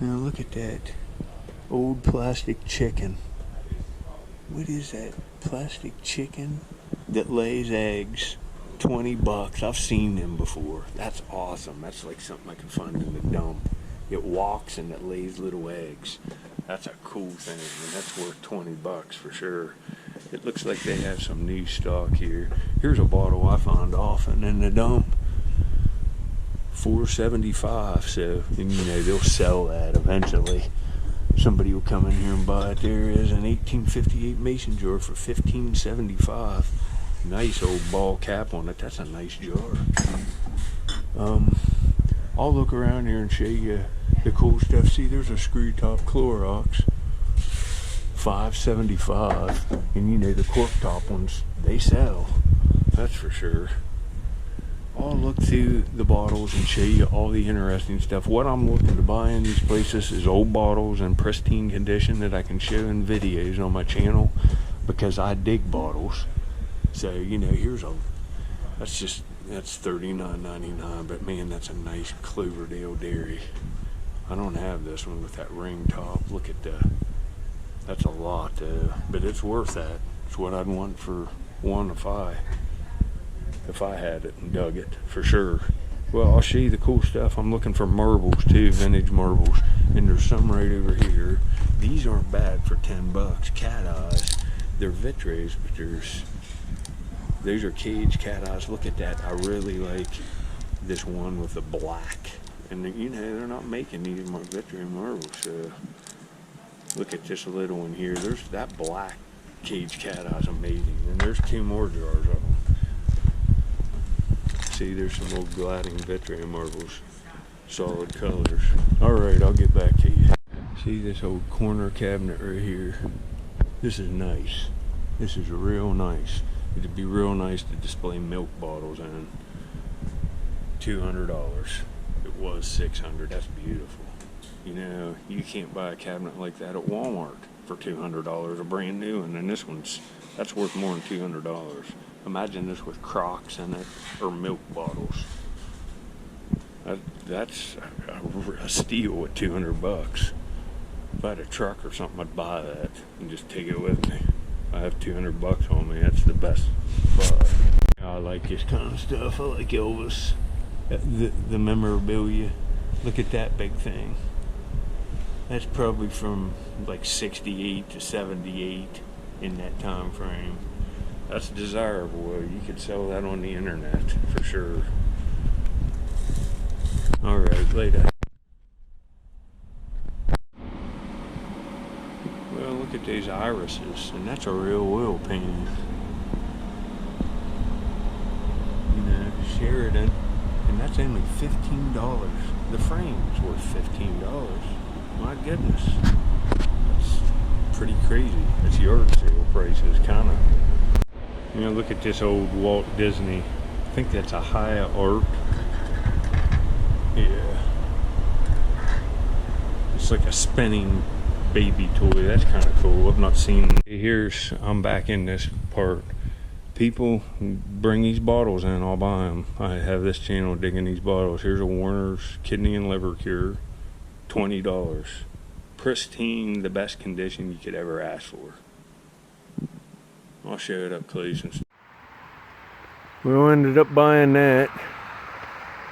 Now look at that old plastic chicken. What is that plastic chicken that lays eggs? $20. I've seen them before. That's awesome. That's like something I can find in the dump. It walks and it lays little eggs. That's a cool thing, and that's worth $20 for sure. It looks like they have some new stock here. Here's a bottle I find often in the dump. $4.75. So, and you know, they'll sell that eventually. Somebody will come in here and buy it. There is an 1858 mason jar for $15.75. Nice old ball cap on it. That's a nice jar. I'll look around here and show you the cool stuff. See, there's a screw top Clorox, $5.75, and you know the cork top ones, they sell. That's for sure. I'll look through the bottles and show you all the interesting stuff. What I'm looking to buy in these places is old bottles in pristine condition that I can show in videos on my channel, because I dig bottles. So, you know, that's $39.99, but man, that's a nice Cloverdale Dairy. I don't have this one with that ring top. Look at that's a lot, but it's worth that. It's what I'd want for one if I had it and dug it, for sure. Well, I'll show you the cool stuff. I'm looking for marbles too, vintage marbles, and there's some right over here. These aren't bad for $10. Cat eyes. They're vitrés, but those are cage cat eyes. Look at that. I really like this one with the black. And you know, they're not making these more vitré marbles. So look at this little one here. There's that black cage cat eye's amazing. And there's two more jars of them. See, there's some old gliding vitré marbles. Solid colors. Alright, I'll get back to you. See this old corner cabinet right here? This is nice. This is real nice. It'd be real nice to display milk bottles in. $200. It was $600. That's beautiful. You know, you can't buy a cabinet like that at Walmart for $200, a brand new one. And that's worth more than $200. Imagine this with Crocs in it, or milk bottles. That's a steal at $200. If I had a truck or something, I'd buy that and just take it with me. I have $200 on me. That's the best buy. I like this kind of stuff. I like Elvis. The memorabilia. Look at that big thing. That's probably from like 68 to 78 in that time frame. That's desirable. You could sell that on the internet for sure. Alright, later. Well, look at these irises, and that's a real oil painting. You know, Sheridan, and that's only $15. The frame's worth $15. My goodness, that's pretty crazy. It's yard sale prices, kind of. You know, look at this old Walt Disney. I think that's a High Art. Yeah. It's like a spinning baby toy. That's kind of cool. I've not seen. I'm back in this part. People bring these bottles in, I'll buy them. I have this channel digging these bottles. Here's a Warner's kidney and liver cure, $20. Pristine, the best condition you could ever ask for. I'll show it up close. We ended up buying that.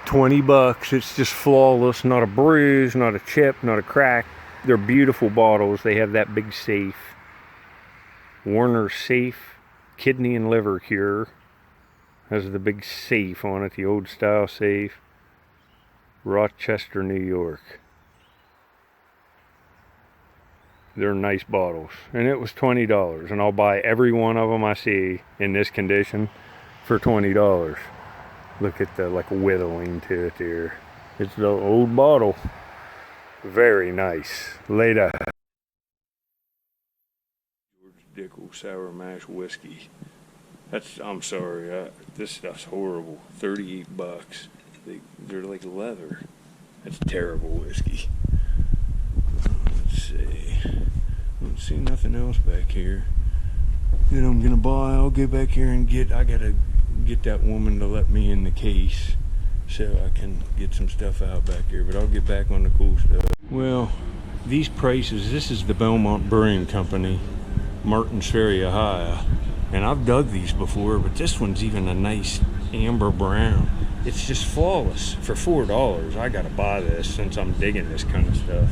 $20. It's just flawless. Not a bruise, not a chip, not a crack. They're beautiful bottles. They have that big safe. Warner's safe, kidney and liver cure. Has the big safe on it, the old style safe. Rochester, New York. They're nice bottles. And it was $20. And I'll buy every one of them I see in this condition for $20. Look at the like whittling to it there. It's the old bottle. Very nice. Later. George Dickel Sour Mash Whiskey. I'm sorry, this stuff's horrible. $38. They're like leather. That's terrible whiskey. Let's see. I don't see nothing else back here that I'm gonna buy. I'll go back here and I gotta get that woman to let me in the case so I can get some stuff out back here, but I'll get back on the cool stuff. Well, these prices, this is the Belmont Brewing Company, Martins Ferry, Ohio. And I've dug these before, but this one's even a nice amber brown. It's just flawless. For $4, I gotta buy this since I'm digging this kind of stuff.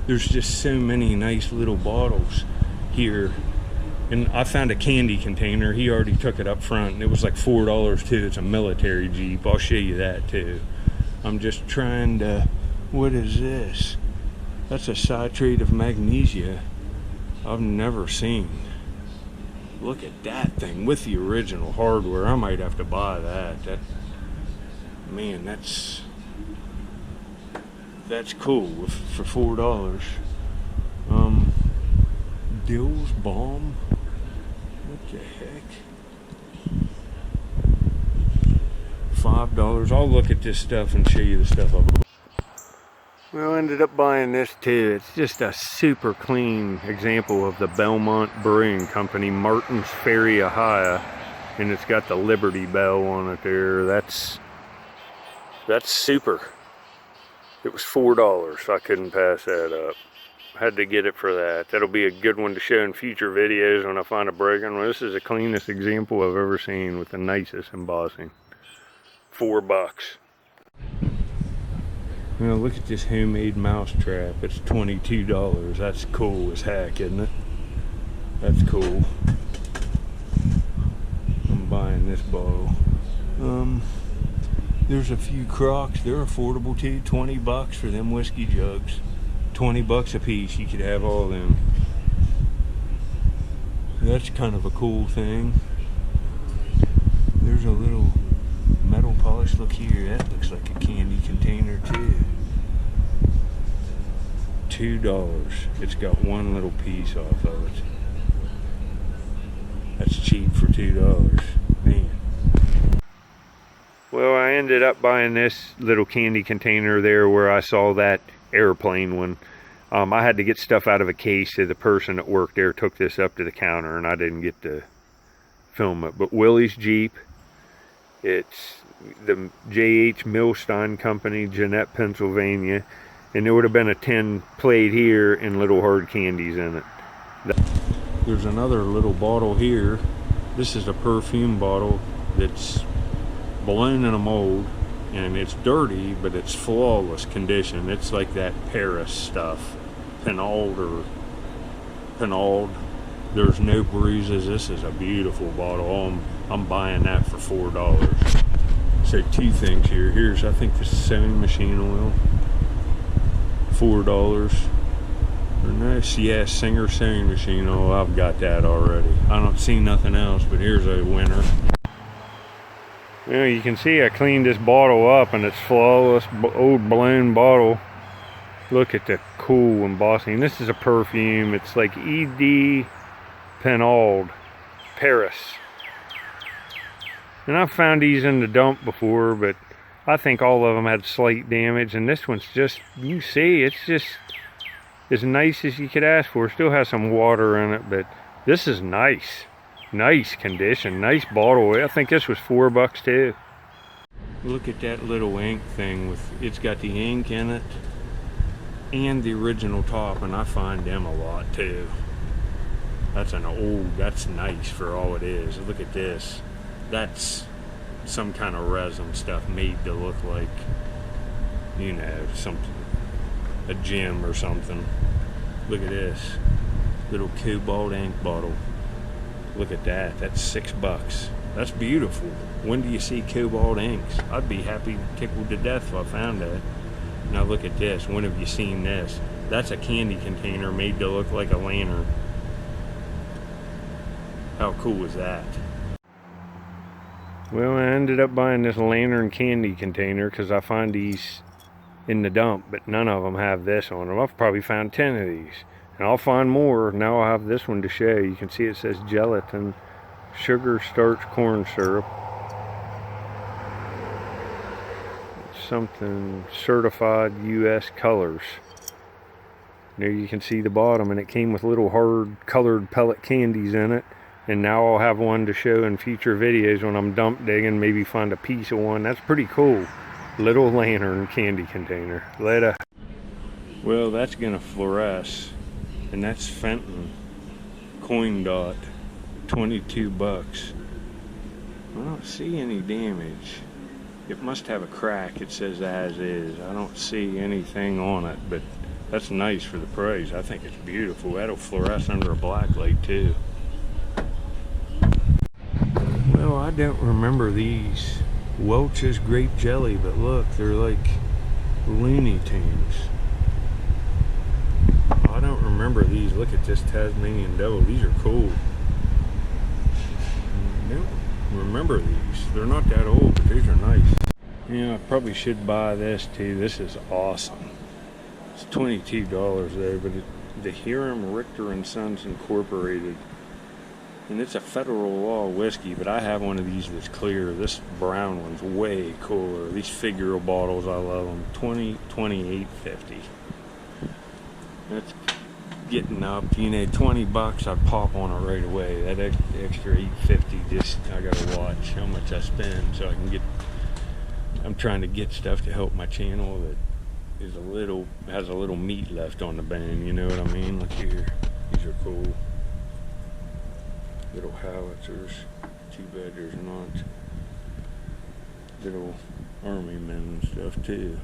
There's just so many nice little bottles here. And I found a candy container. He already took it up front, and it was like $4 too. It's a military Jeep. I'll show you that too. I'm just trying to, what is this? That's a citrate of magnesia I've never seen. Look at that thing with the original hardware. I might have to buy that. Man, that's cool for $4. Dill's Balm. What the heck? $5. I'll look at this stuff and show you the stuff I've bought. Well, I ended up buying this too. It's just a super clean example of the Belmont Brewing Company, Martins Ferry, Ohio. And it's got the Liberty Bell on it there. That's super. It was $4, so I couldn't pass that up. Had to get it for that. That'll be a good one to show in future videos when I find a broken one. This is the cleanest example I've ever seen with the nicest embossing. $4. Now look at this homemade mouse trap. It's $22. That's cool as heck, isn't it? That's cool. I'm buying this bottle. There's a few Crocs. They're affordable too. $20 for them whiskey jugs. $20 a piece. You could have all of them. That's kind of a cool thing. There's a little metal polish. Look here. That looks like a candy container too. $2. It's got one little piece off of it. That's cheap for $2. Man. Well, I ended up buying this little candy container there where I saw that airplane one. I had to get stuff out of a case, so the person that worked there took this up to the counter and I didn't get to film it. But Willie's Jeep, it's the J.H. Milstein Company, Jeanette, Pennsylvania, and there would have been a 10 plate here and little hard candies in it. There's another little bottle here. This is a perfume bottle that's blown in a mold, and it's dirty, but it's flawless condition. It's like that Paris stuff, Penald. There's no bruises. This is a beautiful bottle. I'm buying that for $4. So two things here. Here's, I think this is sewing machine oil, $4. Or nice, yeah, Singer sewing machine oil. I've got that already. I don't see nothing else, but here's a winner. You know, you can see I cleaned this bottle up and it's flawless, old blown bottle. Look at the cool embossing. This is a perfume. It's like E.D. Penald, Paris. And I've found these in the dump before, but I think all of them had slight damage. And this one's just, you see, it's just as nice as you could ask for. Still has some water in it, but this is nice. Nice condition, nice bottle. I think this was $4 too. Look at that little ink thing with, it's got the ink in it and the original top, and I find them a lot too. That's an old, that's nice for all it is. Look at this. That's some kind of resin stuff made to look like, you know, something, a gem or something. Look at this little cobalt ink bottle. Look at that. That's $6. That's beautiful. When do you see cobalt inks? I'd be happy, tickled to death if I found that. Now look at this. When have you seen this? That's a candy container made to look like a lantern. How cool is that? Well, I ended up buying this lantern candy container because I find these in the dump, but none of them have this on them. I've probably found 10 of these. And I'll find more. Now I'll have this one to show. You can see it says gelatin, sugar, starch, corn syrup. Something certified U.S. colors. There you can see the bottom, and it came with little hard colored pellet candies in it. And now I'll have one to show in future videos when I'm dump digging, maybe find a piece of one. That's pretty cool. Little lantern candy container. Later. Well, that's gonna fluoresce, and that's Fenton coin dot, 22 bucks. I don't see any damage. It must have a crack. It says as is. I don't see anything on it, but that's nice for the price. I think it's beautiful. That'll fluoresce under a black light too. Well, I don't remember these Welch's grape jelly, but look, they're like Looney Tunes. I don't remember these. Look at this Tasmanian devil. These are cool. I don't remember these. They're not that old, but these are nice. Yeah, I probably should buy this too. This is awesome. It's $22 there, but the Hiram Richter and Sons Incorporated, and it's a federal law whiskey, but I have one of these that's clear. This brown one's way cooler. These figural bottles, I love them. $28.50. That's getting up. 20 bucks, I'd pop on it right away. That extra $8.50, just I gotta watch how much I spend so I can get. I'm trying to get stuff to help my channel that is has a little meat left on the bone. You know what I mean? Look here, these are cool. Little howitzers. Too bad there's not little army men and stuff too.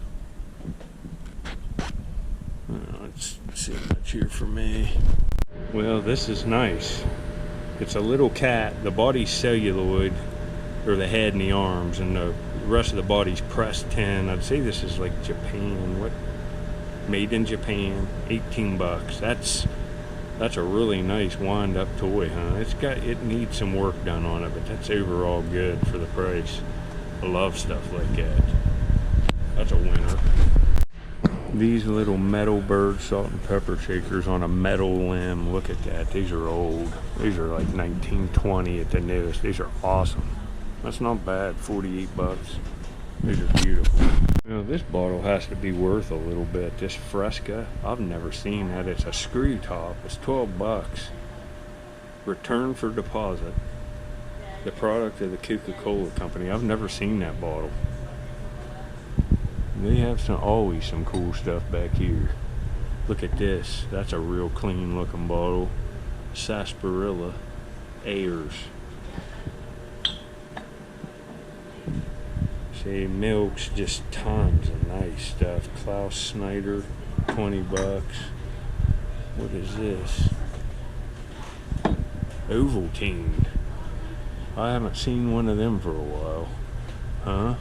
It's too much here for me. Well, this is nice. It's a little cat. The body's celluloid, or the head and the arms, and the rest of the body's pressed tin. I'd say this is like Japan. What? Made in Japan. 18 bucks. That's a really nice wind-up toy, huh? It needs some work done on it, but that's overall good for the price. I love stuff like that. That's a winner. These little metal bird salt and pepper shakers on a metal limb. Look at that. These are old. These are like 1920 at the newest. These are awesome. That's not bad. 48 bucks. These are beautiful. You know, this bottle has to be worth a little bit. This Fresca, I've never seen that. It's a screw top. It's 12 bucks. Return for deposit. The product of the Coca-Cola company. I've never seen that bottle. They have always some cool stuff back here. Look at this. That's a real clean looking bottle. Sarsaparilla Ayers. See, milk's just tons of nice stuff. Klaus Snyder, 20 bucks. What is this? Ovaltine. I haven't seen one of them for a while. Huh?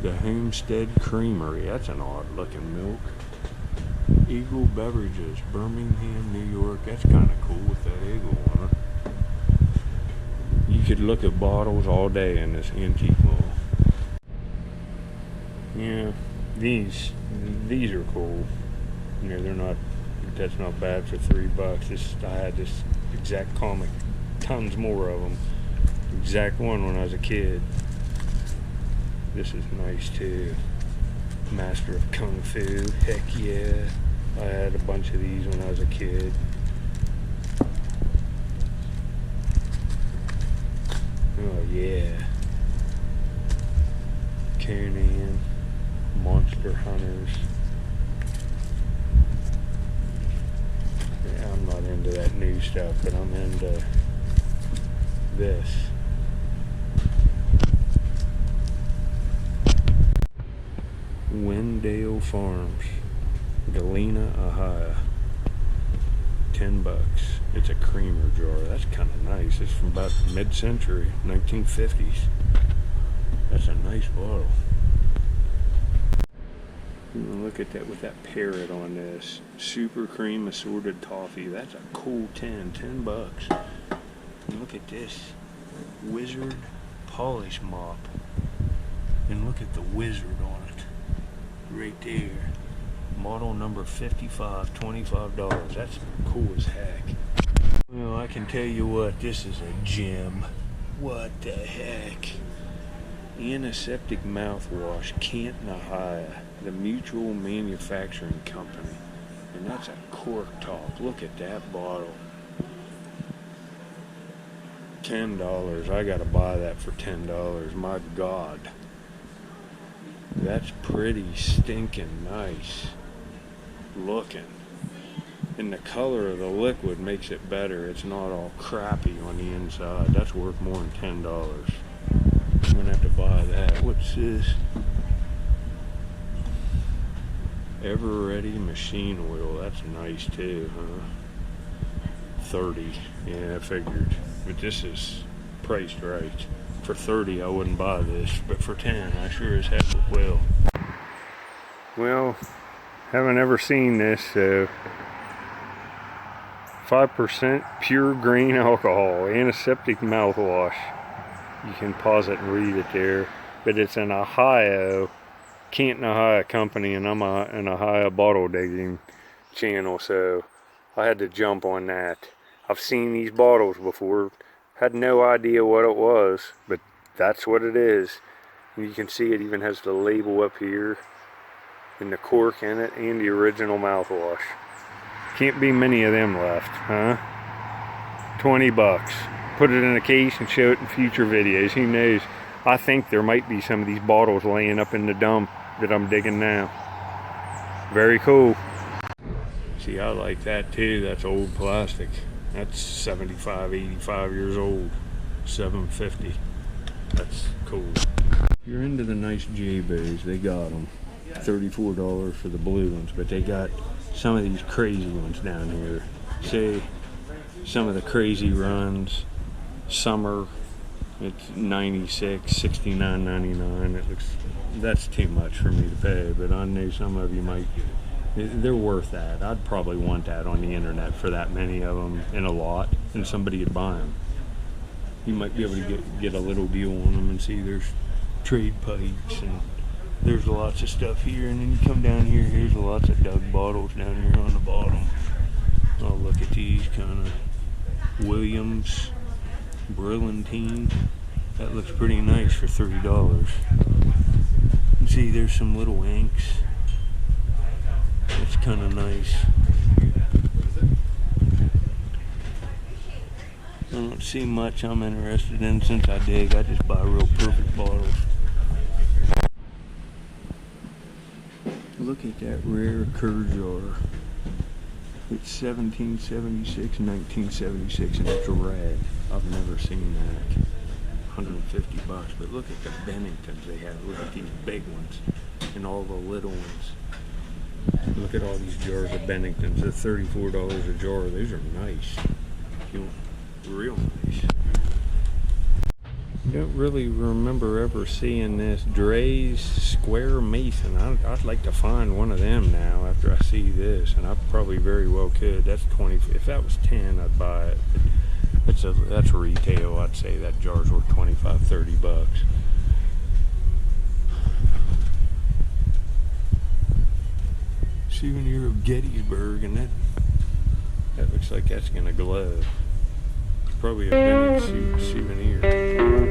The Homestead Creamery. That's an odd looking milk. Eagle Beverages, Birmingham, New York. That's kind of cool with that eagle on it. You could look at bottles all day in this antique mall. Yeah, these are cool. You know, they're not. That's not bad for $3. I had this exact comic, tons more of them. Exact one when I was a kid. This is nice too. Master of Kung Fu. Heck yeah. I had a bunch of these when I was a kid. Oh yeah. Conan. Monster Hunters. Yeah, I'm not into that new stuff, but I'm into this. Wendale Farms, Galena, Ohio. 10 bucks. It's a creamer jar. That's kind of nice. It's from about mid-century, 1950s. That's a nice bottle. Look at that with that parrot on this. Super cream assorted toffee. That's a cool 10 bucks. And look at this. Wizard polish mop. And look at the wizard on it. Right there. Model number 55, $25. That's cool as heck. Well, I can tell you what, this is a gem. What the heck? Antiseptic mouthwash, Canton, Ohio. The Mutual Manufacturing Company. And that's a cork top. Look at that bottle. $10. I gotta buy that for $10. My God. That's pretty stinking nice looking. And the color of the liquid makes it better. It's not all crappy on the inside. That's worth more than $10. I'm gonna have to buy that. What's this? Ever Ready machine oil. That's nice too, huh? 30. Yeah, I figured. But this is priced right. For 30 I wouldn't buy this, but for 10 I sure as heck will. Well, haven't ever seen this, so 5% pure grain alcohol, antiseptic mouthwash. You can pause it and read it there. But it's an Ohio, Canton, Ohio company, and I'm an Ohio bottle digging channel, so I had to jump on that. I've seen these bottles before, had no idea what it was, but that's what it is. And you can see it even has the label up here, and the cork in it, and the original mouthwash. Can't be many of them left, huh? 20 bucks. Put it in a case and show it in future videos. Who knows? I think there might be some of these bottles laying up in the dump that I'm digging now. Very cool. See, I like that too. That's old plastic. That's 75, 85 years old. $7.50. That's cool. If you're into the nice J-Bows, they got them. $34 for the blue ones, but they got some of these crazy ones down here. Say some of the crazy runs. Summer, it's 96, $69.99. It looks, that's too much for me to pay, but I know some of you might, they're worth that. I'd probably want that on the internet for that many of them in a lot, and somebody would buy them. You might be able to get a little deal on them and see there's trade pipes, and there's lots of stuff here, and then you come down here, here's lots of Doug bottles down here on the bottom. Oh, look at these kind of Williams Brilliantine. That looks pretty nice for $30. You see there's some little inks. That's kind of nice. I don't see much I'm interested in since I dig. I just buy real perfect bottles. Look at that rare Kerr jar. It's 1776, 1976, and it's red. I've never seen that. 150 bucks, but look at the Benningtons they have. Look at these big ones and all the little ones. Look at all these jars of Benningtons. They're $34 a jar. Those are nice. Real nice. I don't really remember ever seeing this Dre's Square Mason. I'd like to find one of them now after I see this, and I probably very well could. That's 20. If that was 10, I'd buy it. That's retail. I'd say that jar's worth 25, 30 bucks. Souvenir of Gettysburg, and that looks like that's gonna glow. It's probably a vintage souvenir.